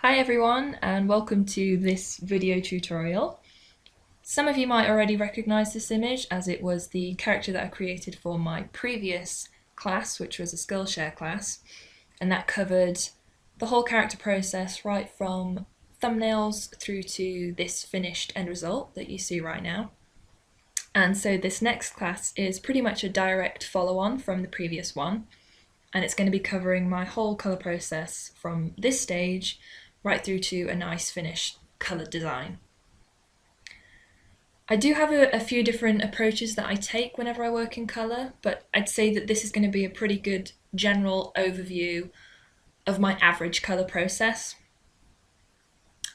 Hi everyone, and welcome to this video tutorial. Some of you might already recognize this image as it was the character that I created for my previous class, which was a Skillshare class, and that covered the whole character process right from thumbnails through to this finished end result that you see right now. And so this next class is pretty much a direct follow-on from the previous one, and it's going to be covering my whole colour process from this stage right through to a nice finished coloured design. I do have a few different approaches that I take whenever I work in colour, but I'd say that this is going to be a pretty good general overview of my average colour process.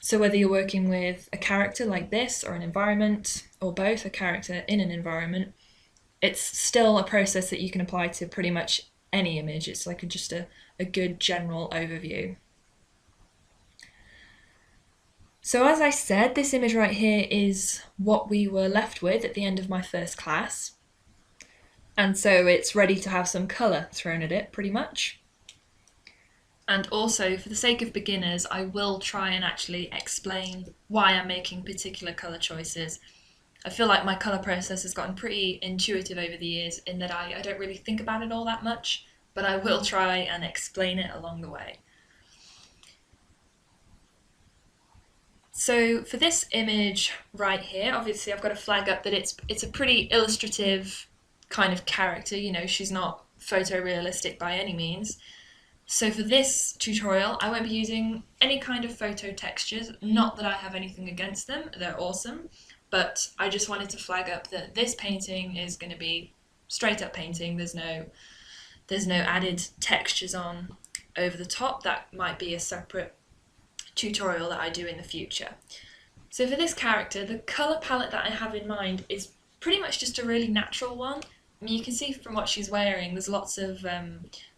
So whether you're working with a character like this or an environment, or both, a character in an environment, it's still a process that you can apply to pretty much any image. It's like just a good general overview. So as I said, this image right here is what we were left with at the end of my first class. And so it's ready to have some colour thrown at it, pretty much. And also, for the sake of beginners, I will try and actually explain why I'm making particular colour choices. I feel like my colour process has gotten pretty intuitive over the years in that I don't really think about it all that much, but I will try and explain it along the way. So for this image right here, obviously I've got to flag up that it's a pretty illustrative kind of character, you know, she's not photorealistic by any means. So for this tutorial, I won't be using any kind of photo textures, not that I have anything against them, they're awesome, but I just wanted to flag up that this painting is going to be straight up painting, there's no added textures on over the top. That might be a separate tutorial that I do in the future. So for this character, the colour palette that I have in mind is pretty much just a really natural one. I mean, you can see from what she's wearing, there's lots of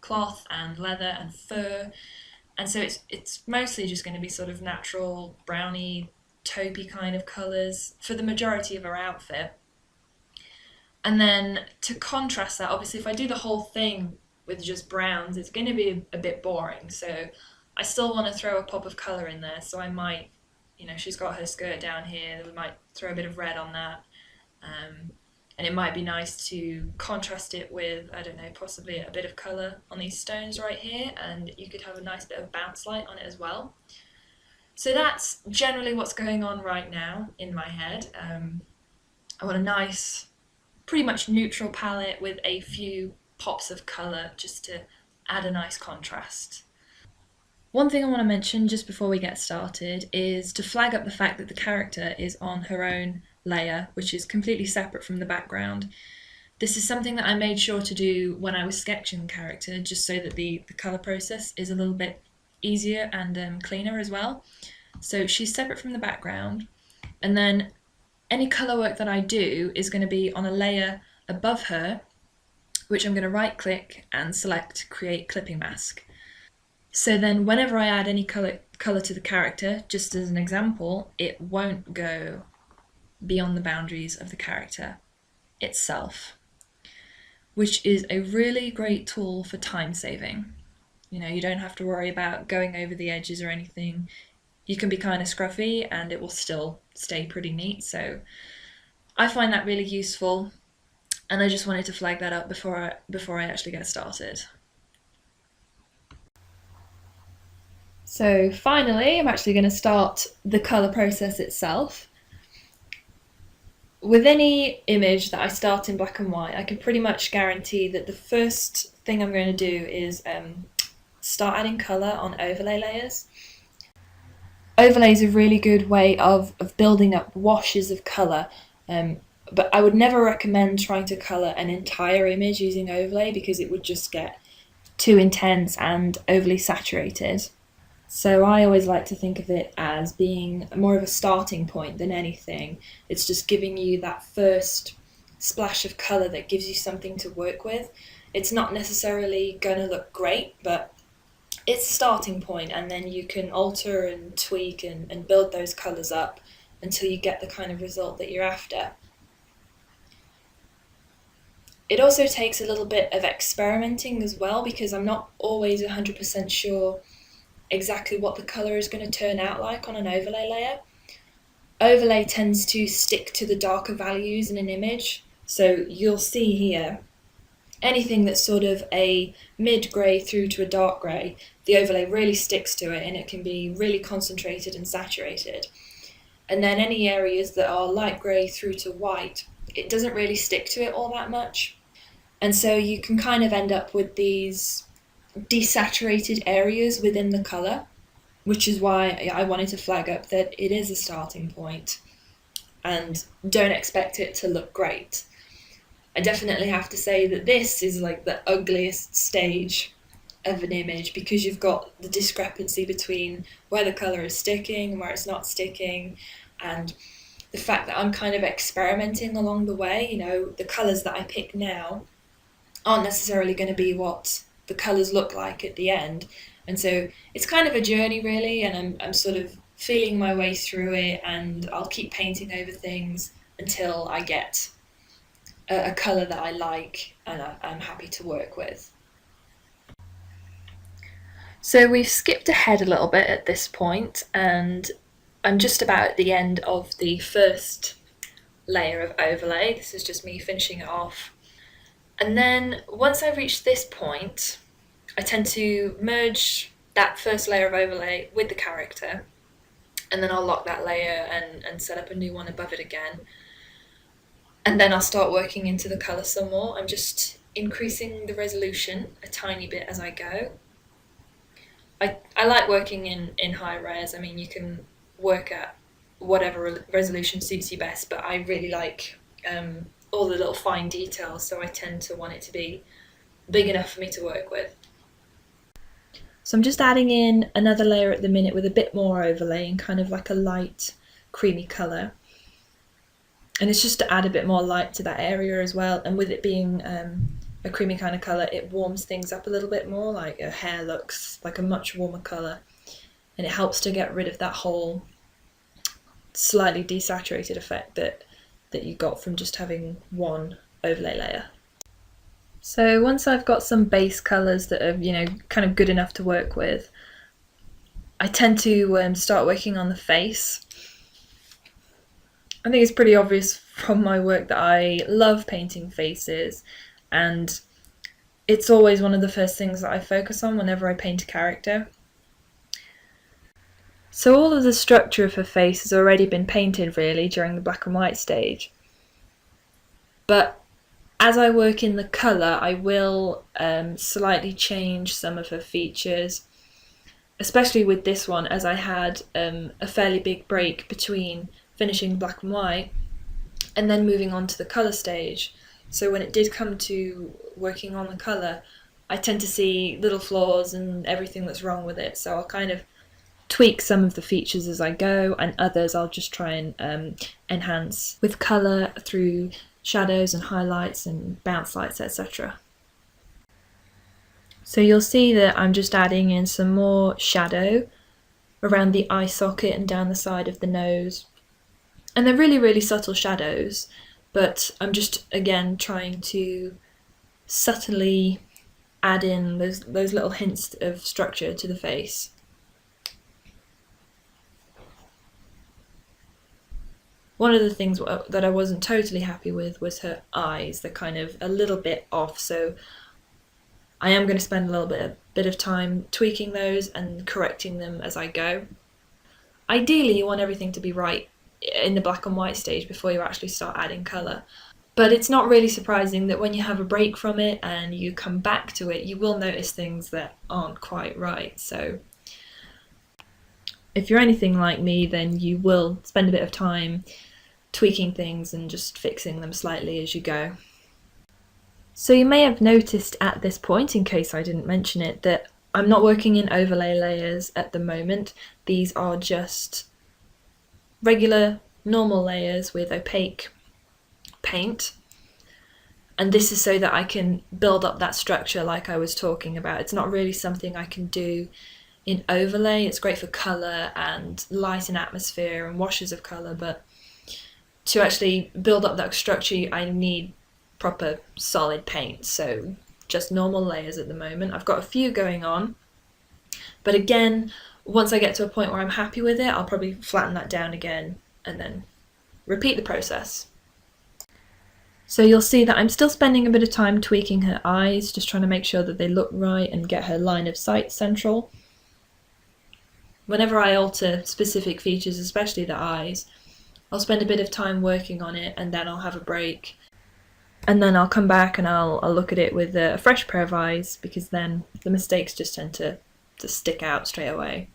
cloth and leather and fur, and so it's mostly just going to be sort of natural browny, taupey kind of colours for the majority of her outfit. And then to contrast that, obviously if I do the whole thing with just browns, it's going to be a bit boring, so I still want to throw a pop of colour in there, so I might, you know, she's got her skirt down here, we might throw a bit of red on that, and it might be nice to contrast it with, I don't know, possibly a bit of colour on these stones right here, and you could have a nice bit of bounce light on it as well. So that's generally what's going on right now in my head. I want a nice, pretty much neutral palette with a few pops of colour just to add a nice contrast. One thing I want to mention just before we get started is to flag up the fact that the character is on her own layer, which is completely separate from the background. This is something that I made sure to do when I was sketching the character, just so that the colour process is a little bit easier and cleaner as well. So she's separate from the background, and then any colour work that I do is going to be on a layer above her, which I'm going to right click and select Create Clipping Mask. So then whenever I add any colour to the character, just as an example, it won't go beyond the boundaries of the character itself, which is a really great tool for time saving. You know, you don't have to worry about going over the edges or anything. You can be kind of scruffy and it will still stay pretty neat, so I find that really useful, and I just wanted to flag that up before I actually get started. So finally, I'm actually going to start the colour process itself. With any image that I start in black and white, I can pretty much guarantee that the first thing I'm going to do is start adding colour on overlay layers. Overlay is a really good way of building up washes of colour, but I would never recommend trying to colour an entire image using overlay because it would just get too intense and overly saturated. So I always like to think of it as being more of a starting point than anything. It's just giving you that first splash of colour that gives you something to work with. It's not necessarily going to look great, but it's a starting point, and then you can alter and tweak and build those colours up until you get the kind of result that you're after. It also takes a little bit of experimenting as well, because I'm not always 100% sure exactly what the colour is going to turn out like on an overlay layer. Overlay tends to stick to the darker values in an image, so you'll see here anything that's sort of a mid-grey through to a dark grey, the overlay really sticks to it and it can be really concentrated and saturated. And then any areas that are light grey through to white, it doesn't really stick to it all that much. And so you can kind of end up with these desaturated areas within the colour, which is why I wanted to flag up that it is a starting point and don't expect it to look great. I definitely have to say that this is like the ugliest stage of an image because you've got the discrepancy between where the colour is sticking and where it's not sticking, and the fact that I'm kind of experimenting along the way. The colours that I pick now aren't necessarily going to be what the colours look like at the end, and so it's kind of a journey really, and I'm sort of feeling my way through it, and I'll keep painting over things until I get a colour that I like and I'm happy to work with. So we've skipped ahead a little bit at this point, and I'm just about at the end of the first layer of overlay. This is just me finishing it off. And then once I reach this point, I tend to merge that first layer of overlay with the character, and then I'll lock that layer and set up a new one above it again. And then I'll start working into the colour some more. I'm just increasing the resolution a tiny bit as I go. I like working in high res. I mean, you can work at whatever resolution suits you best, but I really like all the little fine details, so I tend to want it to be big enough for me to work with. So I'm just adding in another layer at the minute with a bit more overlay and kind of like a light creamy colour. And it's just to add a bit more light to that area as well, and with it being a creamy kind of colour, it warms things up a little bit more, like her hair looks like a much warmer colour, and it helps to get rid of that whole slightly desaturated effect that you got from just having one overlay layer. So once I've got some base colours that are, kind of good enough to work with, I tend to start working on the face. I think it's pretty obvious from my work that I love painting faces, and it's always one of the first things that I focus on whenever I paint a character. So all of the structure of her face has already been painted really during the black and white stage. But as I work in the colour, I will slightly change some of her features, especially with this one, as I had a fairly big break between finishing black and white and then moving on to the colour stage. So when it did come to working on the colour, I tend to see little flaws and everything that's wrong with it, so I'll kind of tweak some of the features as I go, and others I'll just try and enhance with colour through shadows and highlights and bounce lights, etc. So you'll see that I'm just adding in some more shadow around the eye socket and down the side of the nose. And they're really, really subtle shadows, but I'm just, again, trying to subtly add in those little hints of structure to the face. One of the things that I wasn't totally happy with was her eyes. They're kind of a little bit off, so I am going to spend a little bit of time tweaking those and correcting them as I go. Ideally, you want everything to be right in the black and white stage before you actually start adding colour. But it's not really surprising that when you have a break from it and you come back to it, you will notice things that aren't quite right. So if you're anything like me, then you will spend a bit of time tweaking things and just fixing them slightly as you go. So you may have noticed at this point, in case I didn't mention it, that I'm not working in overlay layers at the moment. These are just regular, normal layers with opaque paint. And this is so that I can build up that structure like I was talking about. It's not really something I can do in overlay. It's great for colour and light and atmosphere and washes of colour, but to actually build up that structure, I need proper solid paint. So just normal layers at the moment. I've got a few going on, But again, once I get to a point where I'm happy with it, I'll probably flatten that down again and then repeat the process. So you'll see that I'm still spending a bit of time tweaking her eyes, just trying to make sure that they look right and get her line of sight central. Whenever I alter specific features, especially the eyes, I'll spend a bit of time working on it and then I'll have a break. And then I'll come back and I'll look at it with a fresh pair of eyes, because then the mistakes just tend to stick out straight away.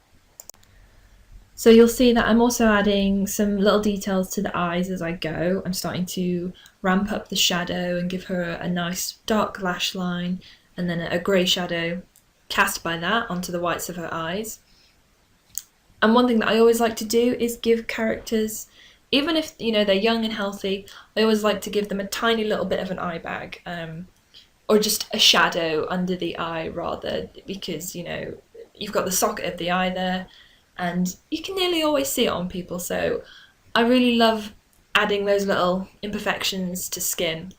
So you'll see that I'm also adding some little details to the eyes as I go. I'm starting to ramp up the shadow and give her a nice dark lash line, and then a grey shadow cast by that onto the whites of her eyes. And one thing that I always like to do is give characters, even if they're young and healthy, I always like to give them a tiny little bit of an eye bag, or just a shadow under the eye rather, because you've got the socket of the eye there, and you can nearly always see it on people. So I really love adding those little imperfections to skin.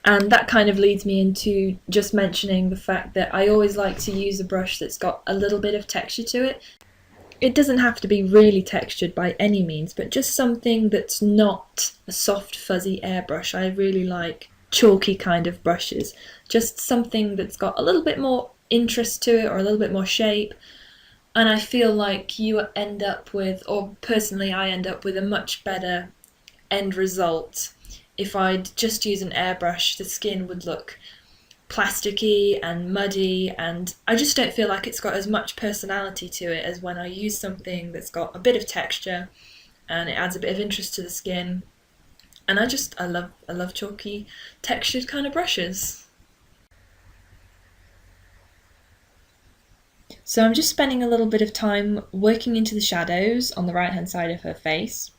And that kind of leads me into just mentioning the fact that I always like to use a brush that's got a little bit of texture to it. It doesn't have to be really textured by any means, but just something that's not a soft fuzzy airbrush. I really like chalky kind of brushes, just something that's got a little bit more interest to it or a little bit more shape. And I feel like you end up with, or personally I end up with, a much better end result. If I'd just use an airbrush, the skin would look plasticky and muddy, and I just don't feel like it's got as much personality to it as when I use something that's got a bit of texture and it adds a bit of interest to the skin. And I love chalky textured kind of brushes. So I'm just spending a little bit of time working into the shadows on the right hand side of her face,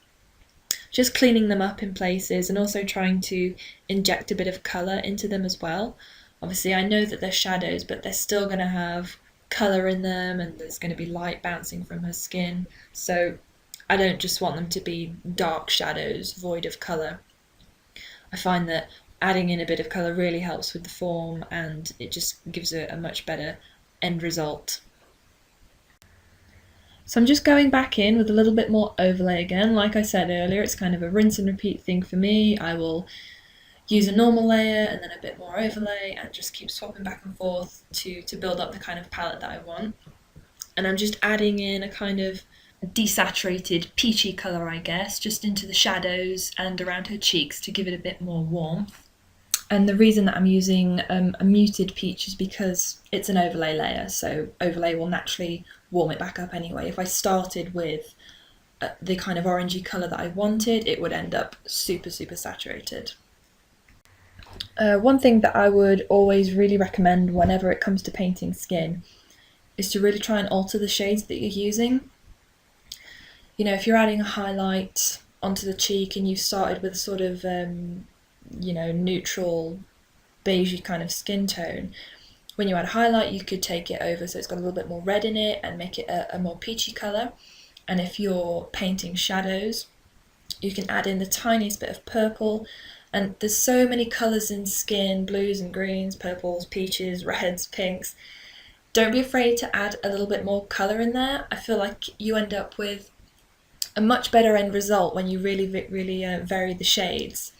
just cleaning them up in places and also trying to inject a bit of colour into them as well. Obviously I know that they're shadows, but they're still going to have colour in them and there's going to be light bouncing from her skin, so I don't just want them to be dark shadows void of colour. I find that adding in a bit of colour really helps with the form and it just gives a much better end result. So I'm just going back in with a little bit more overlay again. Like I said earlier, it's kind of a rinse and repeat thing for me. I will use a normal layer and then a bit more overlay and just keep swapping back and forth to build up the kind of palette that I want. And I'm just adding in a kind of desaturated peachy colour, I guess, just into the shadows and around her cheeks to give it a bit more warmth. And the reason that I'm using a muted peach is because it's an overlay layer, so overlay will naturally warm it back up anyway. If I started with the kind of orangey colour that I wanted, it would end up super saturated. One thing that I would always really recommend whenever it comes to painting skin is to really try and alter the shades that you're using. If you're adding a highlight onto the cheek and you started with a sort of neutral beigey kind of skin tone, when you add a highlight you could take it over so it's got a little bit more red in it and make it a more peachy colour. And if you're painting shadows, you can add in the tiniest bit of purple, and there's so many colours in skin: blues and greens, purples, peaches, reds, pinks. Don't be afraid to add a little bit more colour in there. I feel like you end up with a much better end result when you really vary the shades.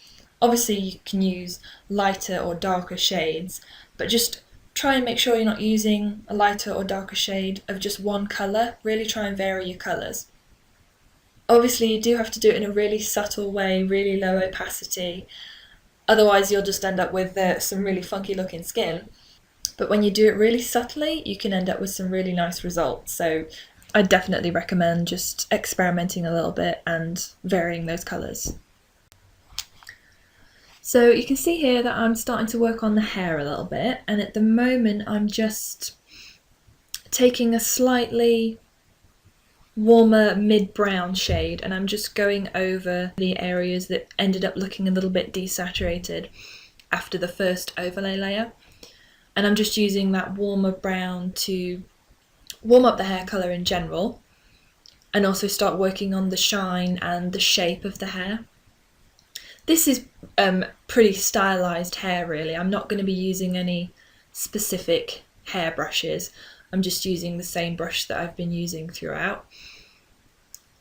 Obviously you can use lighter or darker shades, but just try and make sure you're not using a lighter or darker shade of just one colour. Really try and vary your colours. Obviously you do have to do it in a really subtle way, really low opacity, otherwise you'll just end up with some really funky looking skin. But when you do it really subtly, you can end up with some really nice results. So I definitely recommend just experimenting a little bit and varying those colours. So you can see here that I'm starting to work on the hair a little bit, and at the moment I'm just taking a slightly warmer mid-brown shade and I'm just going over the areas that ended up looking a little bit desaturated after the first overlay layer. And I'm just using that warmer brown to warm up the hair colour in general and also start working on the shine and the shape of the hair. This is pretty stylised hair really. I'm not going to be using any specific hair brushes. I'm just using the same brush that I've been using throughout,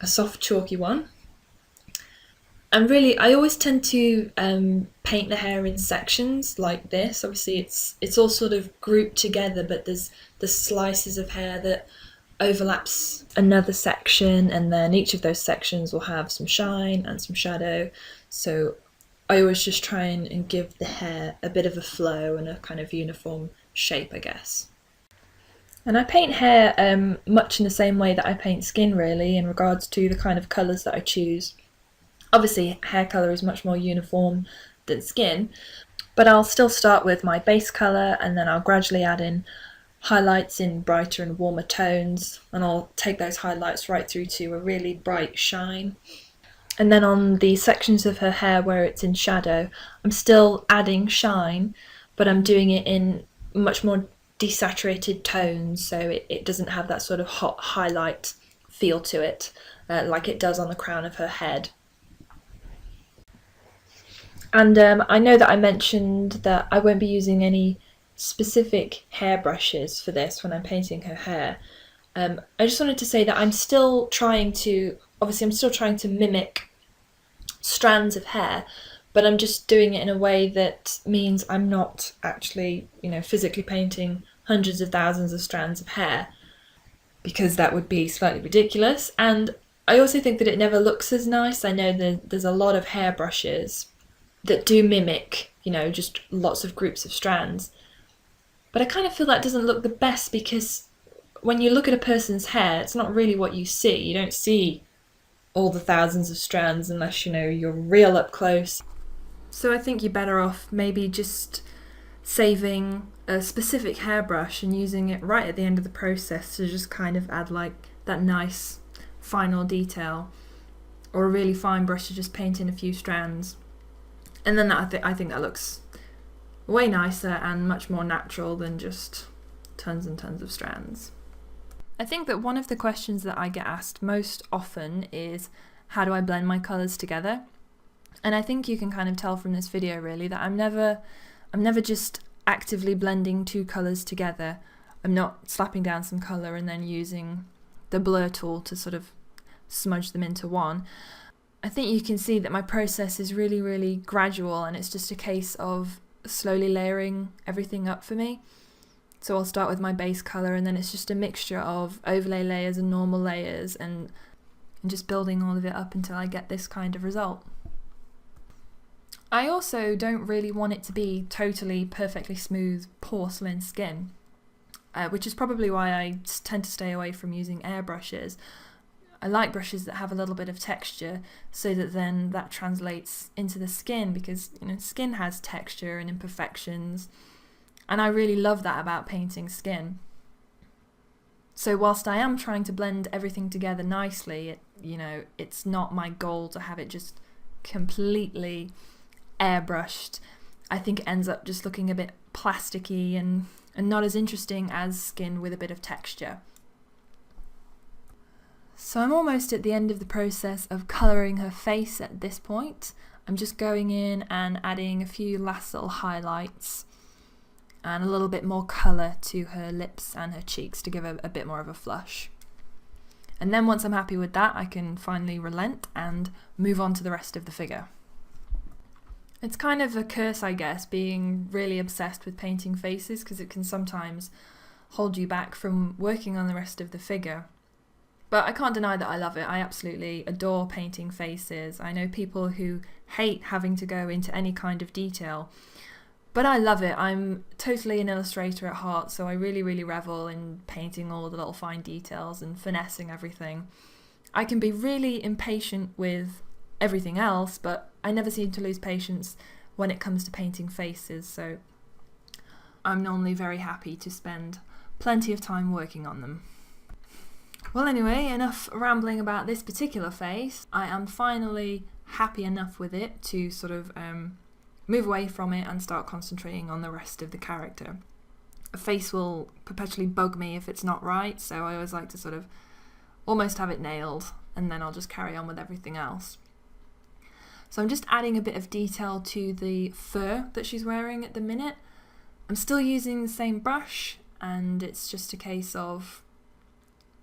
a soft chalky one. And really, I always tend to paint the hair in sections like this. Obviously, it's all sort of grouped together, but there's the slices of hair that overlaps another section, and then each of those sections will have some shine and some shadow. So I always just try and give the hair a bit of a flow and a kind of uniform shape, I guess. And I paint hair much in the same way that I paint skin, really, in regards to the kind of colours that I choose. Obviously, hair colour is much more uniform than skin, but I'll still start with my base colour and then I'll gradually add in highlights in brighter and warmer tones, and I'll take those highlights right through to a really bright shine. And then on the sections of her hair where it's in shadow, I'm still adding shine, but I'm doing it in much more desaturated tones, so it doesn't have that sort of hot highlight feel to it, like it does on the crown of her head. And I know that I mentioned that I won't be using any specific hair brushes for this when I'm painting her hair. I just wanted to say that I'm still trying to mimic strands of hair, but I'm just doing it in a way that means I'm not actually, physically painting hundreds of thousands of strands of hair, because that would be slightly ridiculous. And I also think that it never looks as nice. I know there's a lot of hair brushes that do mimic, just lots of groups of strands. But I kind of feel that doesn't look the best, because when you look at a person's hair, it's not really what you see. You don't see all the thousands of strands unless, you're real up close. So I think you're better off maybe just saving a specific hairbrush and using it right at the end of the process to just kind of add like that nice final detail, or a really fine brush to just paint in a few strands. And then I think that looks way nicer and much more natural than just tons and tons of strands. I think that one of the questions that I get asked most often is, how do I blend my colours together? And I think you can kind of tell from this video really that I'm never just actively blending two colours together. I'm not slapping down some colour and then using the blur tool to sort of smudge them into one. I think you can see that my process is really, really gradual, and it's just a case of slowly layering everything up for me. So I'll start with my base colour, and then it's just a mixture of overlay layers and normal layers, and just building all of it up until I get this kind of result. I also don't really want it to be totally perfectly smooth porcelain skin, which is probably why I tend to stay away from using airbrushes. I like brushes that have a little bit of texture, so that then that translates into the skin, because skin has texture and imperfections, and I really love that about painting skin. So whilst I am trying to blend everything together nicely, it's not my goal to have it just completely airbrushed. I think it ends up just looking a bit plasticky and not as interesting as skin with a bit of texture. So I'm almost at the end of the process of colouring her face at this point. I'm just going in and adding a few last little highlights and a little bit more colour to her lips and her cheeks to give her a bit more of a flush. And then once I'm happy with that, I can finally relent and move on to the rest of the figure. It's kind of a curse, I guess, being really obsessed with painting faces, because it can sometimes hold you back from working on the rest of the figure. But I can't deny that I love it. I absolutely adore painting faces. I know people who hate having to go into any kind of detail, but I love it. I'm totally an illustrator at heart, so I really, really revel in painting all the little fine details and finessing everything. I can be really impatient with everything else, but I never seem to lose patience when it comes to painting faces, so I'm normally very happy to spend plenty of time working on them. Well, anyway, enough rambling about this particular face. I am finally happy enough with it to sort of move away from it and start concentrating on the rest of the character. A face will perpetually bug me if it's not right, so I always like to sort of almost have it nailed, and then I'll just carry on with everything else. So I'm just adding a bit of detail to the fur that she's wearing at the minute. I'm still using the same brush, and it's just a case of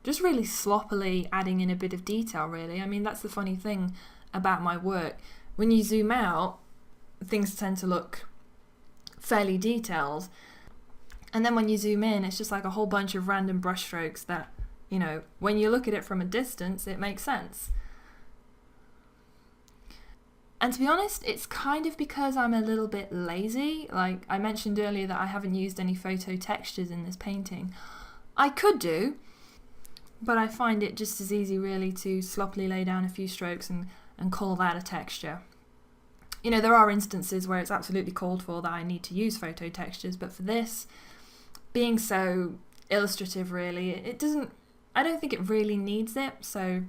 just really sloppily adding in a bit of detail, really. I mean, that's the funny thing about my work. When you zoom out, things tend to look fairly detailed, and then when you zoom in, it's just like a whole bunch of random brushstrokes that, you know, when you look at it from a distance, it makes sense. And to be honest, it's kind of because I'm a little bit lazy. Like I mentioned earlier that I haven't used any photo textures in this painting. I could do, but I find it just as easy really to sloppily lay down a few strokes and call that a texture. You know, there are instances where it's absolutely called for that I need to use photo textures, but for this, being so illustrative really, I don't think it really needs it, so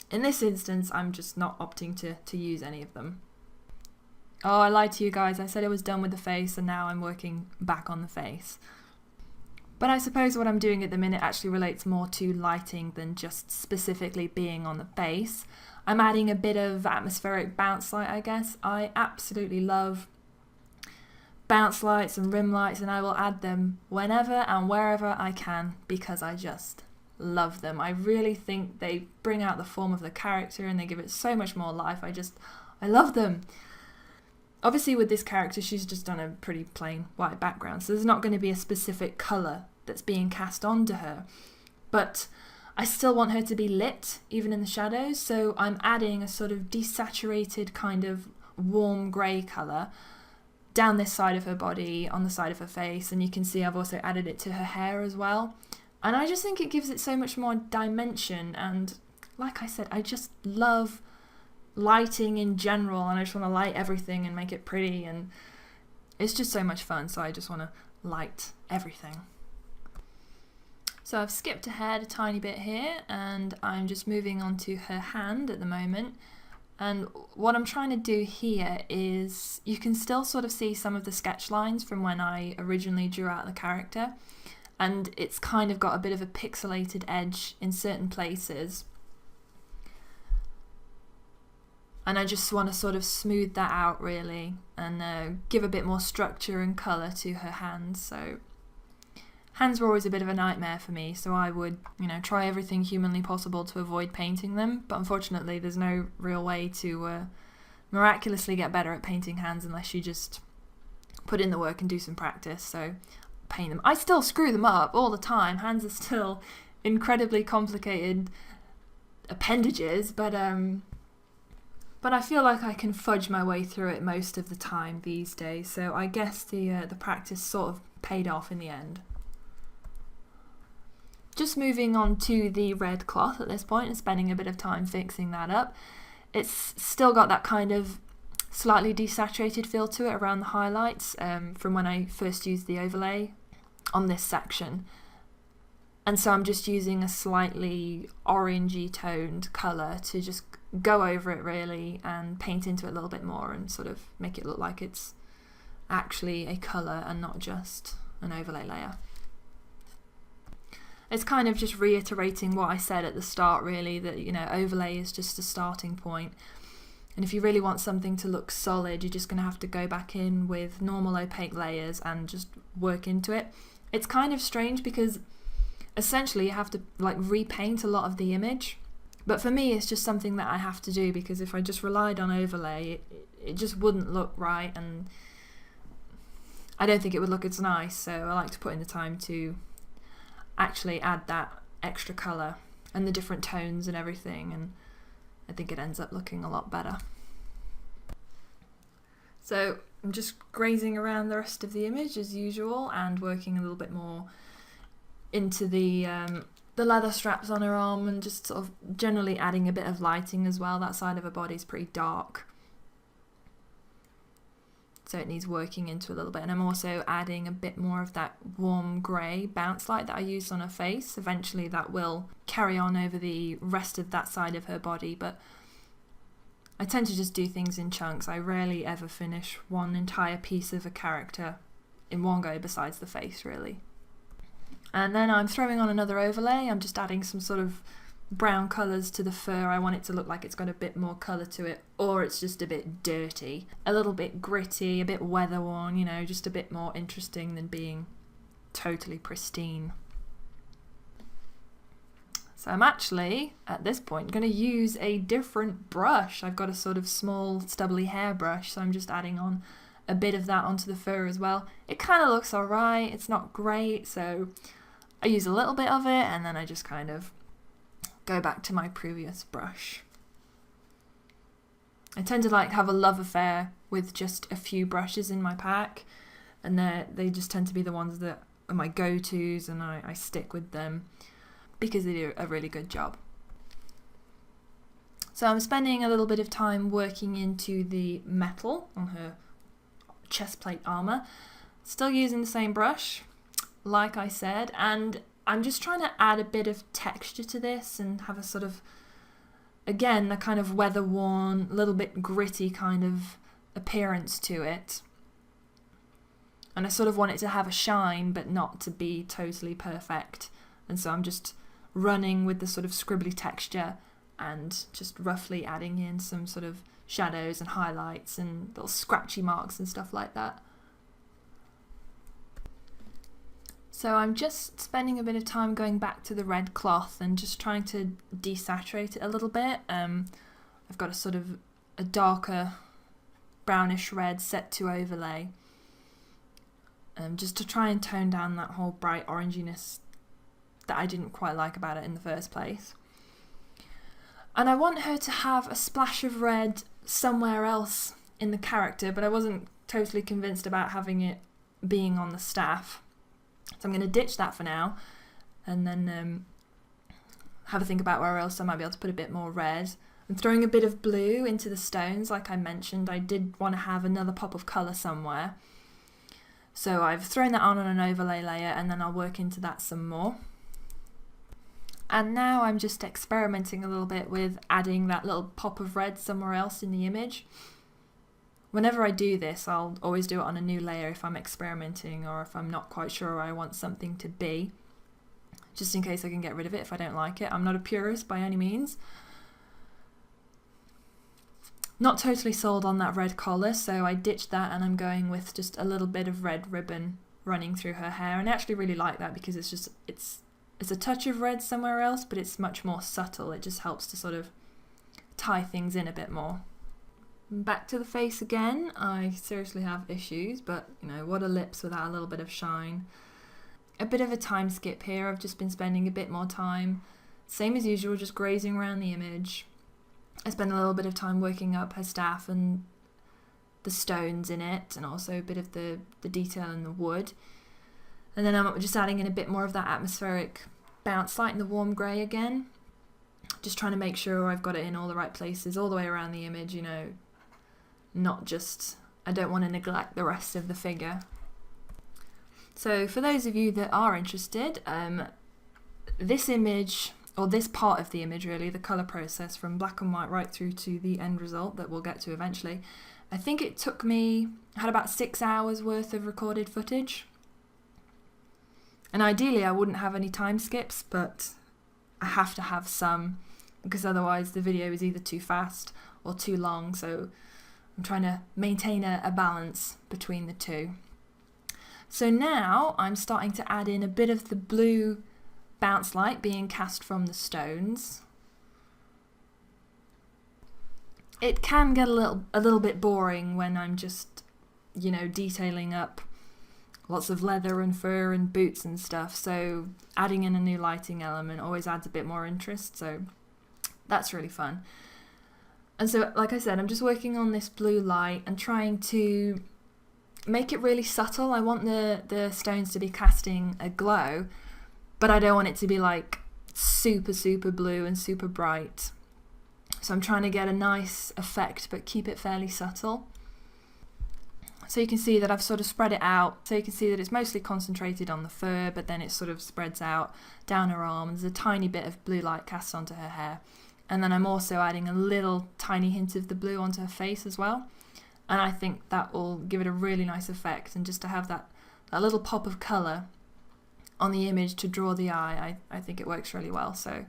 in this instance, I'm just not opting to use any of them. Oh, I lied to you guys. I said I was done with the face, and now I'm working back on the face. But I suppose what I'm doing at the minute actually relates more to lighting than just specifically being on the face. I'm adding a bit of atmospheric bounce light, I guess. I absolutely love bounce lights and rim lights, and I will add them whenever and wherever I can because I just love them. I really think they bring out the form of the character and they give it so much more life. I love them. Obviously with this character, she's just done a pretty plain white background, so there's not going to be a specific colour that's being cast onto her, but I still want her to be lit even in the shadows, so I'm adding a sort of desaturated kind of warm grey colour down this side of her body, on the side of her face, and you can see I've also added it to her hair as well. And I just think it gives it so much more dimension, and like I said, I just love lighting in general, and I just want to light everything and make it pretty, and it's just so much fun, so I just want to light everything. So I've skipped ahead a tiny bit here, and I'm just moving on to her hand at the moment. And what I'm trying to do here is, you can still sort of see some of the sketch lines from when I originally drew out the character, and it's kind of got a bit of a pixelated edge in certain places. And I just want to sort of smooth that out really, and give a bit more structure and colour to her hands. So hands were always a bit of a nightmare for me, so I would, you know, try everything humanly possible to avoid painting them, but unfortunately there's no real way to miraculously get better at painting hands unless you just put in the work and do some practice. So paint them. I still screw them up all the time. Hands are still incredibly complicated appendages, but I feel like I can fudge my way through it most of the time these days, so I guess the practice sort of paid off in the end. Just moving on to the red cloth at this point and spending a bit of time fixing that up. It's still got that kind of slightly desaturated feel to it around the highlights from when I first used the overlay on this section. And so I'm just using a slightly orangey toned colour to just go over it really and paint into it a little bit more and sort of make it look like it's actually a colour and not just an overlay layer. It's kind of just reiterating what I said at the start really, that, you know, overlay is just a starting point. And if you really want something to look solid, you're just going to have to go back in with normal opaque layers and just work into it. It's kind of strange because essentially you have to like repaint a lot of the image. But for me, it's just something that I have to do because if I just relied on overlay, it just wouldn't look right, and I don't think it would look as nice. So I like to put in the time to actually add that extra colour and the different tones and everything, and I think it ends up looking a lot better. So I'm just grazing around the rest of the image as usual and working a little bit more into the leather straps on her arm and just sort of generally adding a bit of lighting as well. That side of her body is pretty dark, so it needs working into a little bit. And I'm also adding a bit more of that warm grey bounce light that I used on her face. Eventually that will carry on over the rest of that side of her body, but I tend to just do things in chunks. I rarely ever finish one entire piece of a character in one go besides the face really. And then I'm throwing on another overlay. I'm just adding some sort of brown colours to the fur. I want it to look like it's got a bit more colour to it, or it's just a bit dirty, a little bit gritty, a bit weather worn, you know, just a bit more interesting than being totally pristine. So I'm actually, at this point, going to use a different brush. I've got a sort of small stubbly hair brush, so I'm just adding on a bit of that onto the fur as well. It kind of looks alright, it's not great, so I use a little bit of it and then I just kind of go back to my previous brush. I tend to like have a love affair with just a few brushes in my pack, and they just tend to be the ones that are my go-tos, and I stick with them because they do a really good job. So I'm spending a little bit of time working into the metal on her chest plate armour. Still using the same brush, like I said, and I'm just trying to add a bit of texture to this and have a sort of, again, a kind of weather-worn, a little bit gritty kind of appearance to it. And I sort of want it to have a shine, but not to be totally perfect. And so I'm just running with the sort of scribbly texture and just roughly adding in some sort of shadows and highlights and little scratchy marks and stuff like that. So I'm just spending a bit of time going back to the red cloth and just trying to desaturate it a little bit. I've got a sort of a darker brownish red set to overlay, just to try and tone down that whole bright oranginess that I didn't quite like about it in the first place. And I want her to have a splash of red somewhere else in the character, but I wasn't totally convinced about having it being on the staff. So I'm going to ditch that for now and then have a think about where else I might be able to put a bit more red. I'm throwing a bit of blue into the stones, like I mentioned. I did want to have another pop of colour somewhere. So I've thrown that on an overlay layer and then I'll work into that some more. And now I'm just experimenting a little bit with adding that little pop of red somewhere else in the image. Whenever I do this, I'll always do it on a new layer if I'm experimenting or if I'm not quite sure where I want something to be, just in case I can get rid of it if I don't like it. I'm not a purist by any means. Not totally sold on that red collar, so I ditched that and I'm going with just a little bit of red ribbon running through her hair, and I actually really like that because it's a touch of red somewhere else, but it's much more subtle. It just helps to sort of tie things in a bit more. Back to the face again. I seriously have issues, but you know, what are lips without a little bit of shine? A bit of a time skip here. I've just been spending a bit more time, same as usual, just grazing around the image. I spent a little bit of time working up her staff and the stones in it, and also a bit of the detail in the wood. And then I'm just adding in a bit more of that atmospheric bounce light in the warm grey again. Just trying to make sure I've got it in all the right places, all the way around the image, you know, not just, I don't want to neglect the rest of the figure. So for those of you that are interested, this image, or this part of the image really, the colour process from black and white right through to the end result that we'll get to eventually, I think it took me, I had about 6 hours worth of recorded footage. And ideally I wouldn't have any time skips, but I have to have some because otherwise the video is either too fast or too long, so I'm trying to maintain a balance between the two. So now I'm starting to add in a bit of the blue bounce light being cast from the stones. It can get a little bit boring when I'm just, you know, detailing up lots of leather and fur and boots and stuff, so adding in a new lighting element always adds a bit more interest, so that's really fun. And so, like I said, I'm just working on this blue light and trying to make it really subtle. I want the stones to be casting a glow, but I don't want it to be like super, super blue and super bright. So I'm trying to get a nice effect, but keep it fairly subtle. So you can see that I've sort of spread it out. So you can see that it's mostly concentrated on the fur, but then it sort of spreads out down her arm. There's a tiny bit of blue light cast onto her hair. And then I'm also adding a little tiny hint of the blue onto her face as well. And I think that will give it a really nice effect. And just to have that little pop of colour on the image to draw the eye, I think it works really well. So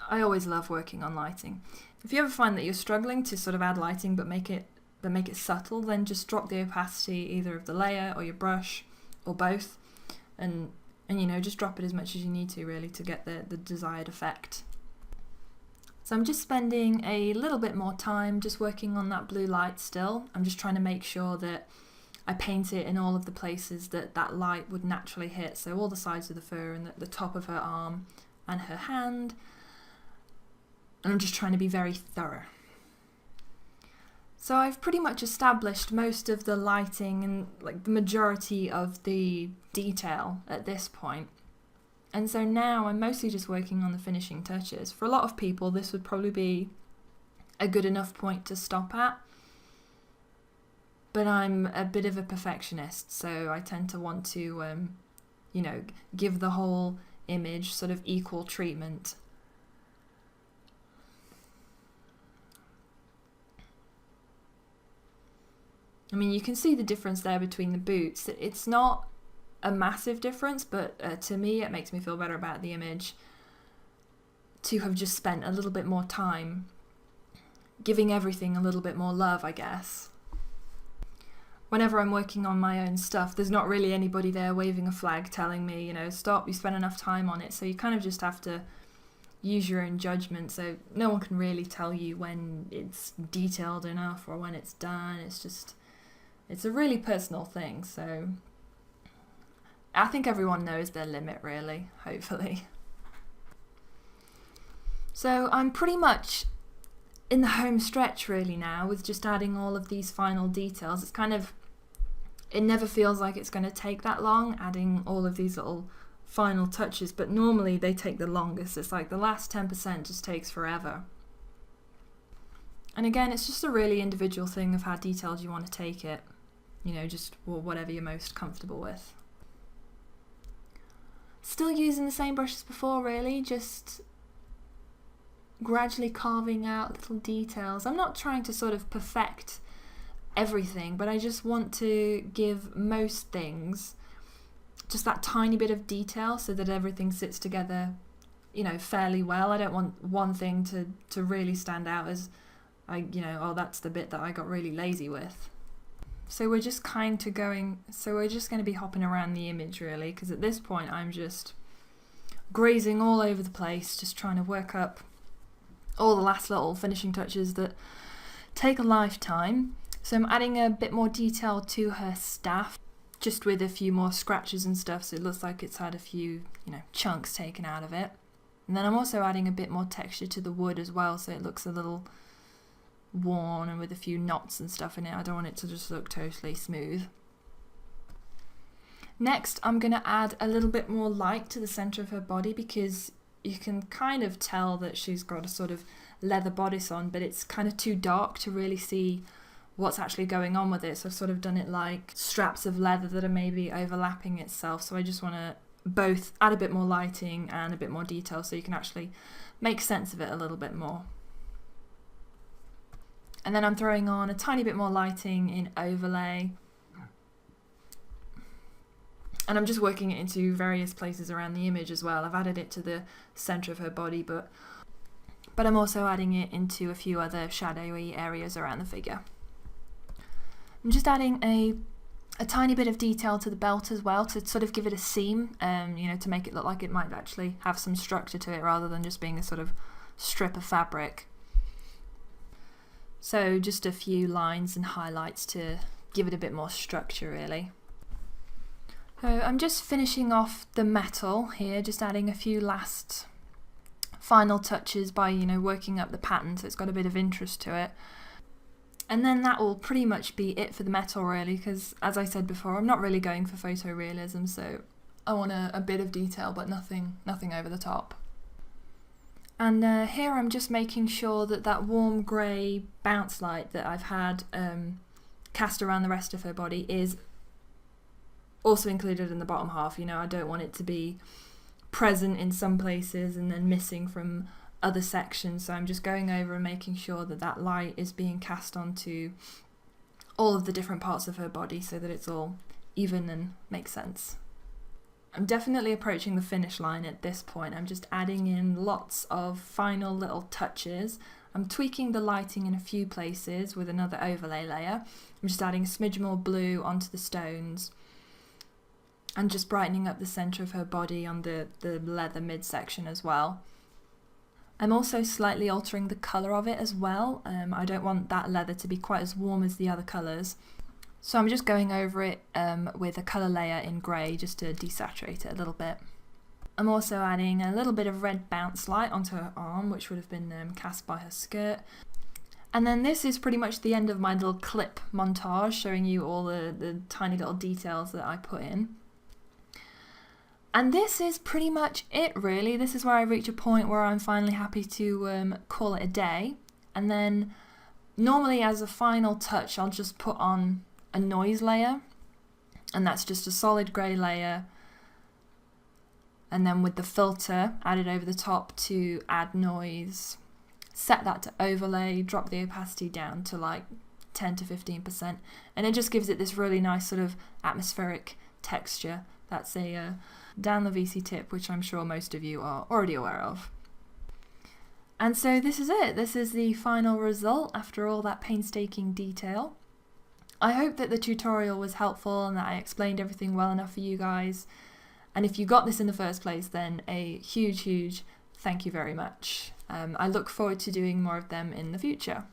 I always love working on lighting. If you ever find that you're struggling to sort of add lighting but make it subtle, then just drop the opacity either of the layer or your brush or both, and And, you know, just drop it as much as you need to, really, to get the desired effect. So I'm just spending a little bit more time just working on that blue light still. I'm just trying to make sure that I paint it in all of the places that that light would naturally hit. So all the sides of the fur and the top of her arm and her hand. And I'm just trying to be very thorough. So I've pretty much established most of the lighting and like the majority of the detail at this point. And so now I'm mostly just working on the finishing touches. For a lot of people, this would probably be a good enough point to stop at. But I'm a bit of a perfectionist, so I tend to want to, you know, give the whole image sort of equal treatment. I mean, you can see the difference there between the boots. It's not a massive difference, but to me it makes me feel better about the image to have just spent a little bit more time giving everything a little bit more love, I guess. Whenever I'm working on my own stuff, there's not really anybody there waving a flag telling me, you know, stop, you spent enough time on it. So you kind of just have to use your own judgment. So no one can really tell you when it's detailed enough or when it's done. It's a really personal thing. So I think everyone knows their limit, really, hopefully. So I'm pretty much in the home stretch really now with just adding all of these final details. It's kind of, it never feels like it's going to take that long adding all of these little final touches, but normally they take the longest. It's like the last 10% just takes forever. And again, it's just a really individual thing of how detailed you want to take it. You know, just whatever you're most comfortable with. Still using the same brush as before, really, just gradually carving out little details. I'm not trying to sort of perfect everything, but I just want to give most things just that tiny bit of detail so that everything sits together, you know, fairly well. I don't want one thing to really stand out as, oh, that's the bit that I got really lazy with. So we're just going to be hopping around the image really, because at this point I'm just grazing all over the place, just trying to work up all the last little finishing touches that take a lifetime. So I'm adding a bit more detail to her staff, just with a few more scratches and stuff, so it looks like it's had a few, chunks taken out of it. And then I'm also adding a bit more texture to the wood as well, so it looks a little worn and with a few knots and stuff in it. I don't want it to just look totally smooth. Next, I'm going to add a little bit more light to the center of her body, because you can kind of tell that she's got a sort of leather bodice on, but it's kind of too dark to really see what's actually going on with it. So I've sort of done it like straps of leather that are maybe overlapping itself. So I just want to both add a bit more lighting and a bit more detail so you can actually make sense of it a little bit more. And then I'm throwing on a tiny bit more lighting in overlay. And I'm just working it into various places around the image as well. I've added it to the center of her body, but I'm also adding it into a few other shadowy areas around the figure. I'm just adding a tiny bit of detail to the belt as well, to sort of give it a seam, to make it look like it might actually have some structure to it rather than just being a sort of strip of fabric. So just a few lines and highlights to give it a bit more structure really. So I'm just finishing off the metal here, just adding a few last final touches by, working up the pattern so it's got a bit of interest to it. And then that will pretty much be it for the metal really, because as I said before, I'm not really going for photorealism, so I want a bit of detail but nothing over the top. And here I'm just making sure that that warm grey bounce light that I've had cast around the rest of her body is also included in the bottom half. I don't want it to be present in some places and then missing from other sections, so I'm just going over and making sure that that light is being cast onto all of the different parts of her body so that it's all even and makes sense. I'm definitely approaching the finish line at this point. I'm just adding in lots of final little touches. I'm tweaking the lighting in a few places with another overlay layer. I'm just adding a smidge more blue onto the stones. and just brightening up the centre of her body on the leather midsection as well. I'm also slightly altering the colour of it as well. I don't want that leather to be quite as warm as the other colours. So I'm just going over it with a colour layer in grey just to desaturate it a little bit. I'm also adding a little bit of red bounce light onto her arm, which would have been cast by her skirt. And then this is pretty much the end of my little clip montage, showing you all the tiny little details that I put in. And this is pretty much it, really. This is where I reach a point where I'm finally happy to call it a day. And then normally as a final touch, I'll just put on a noise layer. And that's just a solid grey layer. And then with the filter added over the top to add noise, set that to overlay, drop the opacity down to like 10 to 15%. And it just gives it this really nice sort of atmospheric texture. That's a down the VC tip, which I'm sure most of you are already aware of. And so this is it. This is the final result after all that painstaking detail. I hope that the tutorial was helpful and that I explained everything well enough for you guys. And if you got this in the first place, then a huge, huge thank you very much. I look forward to doing more of them in the future.